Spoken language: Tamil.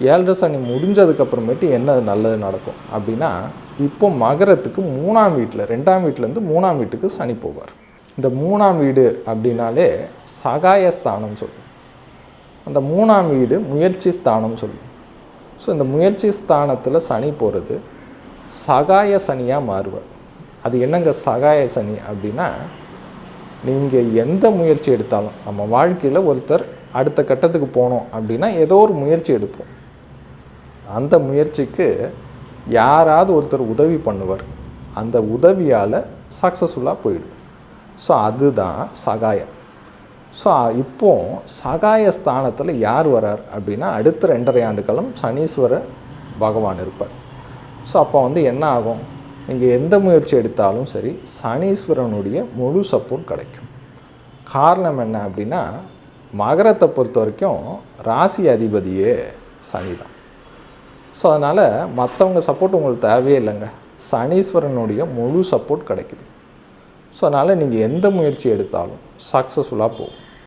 ஏழரை சனி முடிஞ்சதுக்கப்புறமேட்டு என்ன நல்லது நடக்கும் அப்படின்னா, இப்போ மகரத்துக்கு 3ஆம் வீட்டில் 2ஆம் வீட்டிலேருந்து 3ஆம் வீட்டுக்கு சனி போவார். இந்த 3ஆம் வீடு அப்படின்னாலே சகாயஸ்தானம் சொல்லும். அந்த 3ஆம் வீடு முயற்சி ஸ்தானம் சொல்லும். ஸோ இந்த முயற்சி ஸ்தானத்தில் சனி போகிறது சகாய சனியாக மாறுவார். அது என்னங்க சகாய சனி அப்படின்னா, நீங்கள் எந்த முயற்சி எடுத்தாலும் நம்ம வாழ்க்கையில் ஒருத்தர் அடுத்த கட்டத்துக்கு போகணும் அப்படின்னா ஏதோ ஒரு முயற்சி எடுப்போம். அந்த முயற்சிக்கு யாராவது ஒருத்தர் உதவி பண்ணுவார். அந்த உதவியால் சக்ஸஸ்ஃபுல்லாக போயிடும். ஸோ அதுதான் சகாயம். ஸோ இப்போது சகாய ஸ்தானத்தில் யார் வரார் அப்படின்னா, அடுத்த 2.5 ஆண்டு காலம் சனீஸ்வர பகவான் இருப்பார். ஸோ அப்போ என்ன ஆகும், நீங்கள் எந்த முயற்சி எடுத்தாலும் சரி சனீஸ்வரனுடைய முழு சப்போர்ட் கிடைக்கும். காரணம் என்ன அப்படின்னா, மகரத்தை பொறுத்த வரைக்கும் ராசி அதிபதியே சனி தான். ஸோ அதனால் மற்றவங்க சப்போர்ட் உங்களுக்கு தேவையே இல்லைங்க, சனீஸ்வரனுடைய முழு சப்போர்ட் கிடைக்குது. ஸோ அதனால் நீங்கள் எந்த முயற்சி எடுத்தாலும் சக்ஸஸ்ஃபுல்லாக போகும்.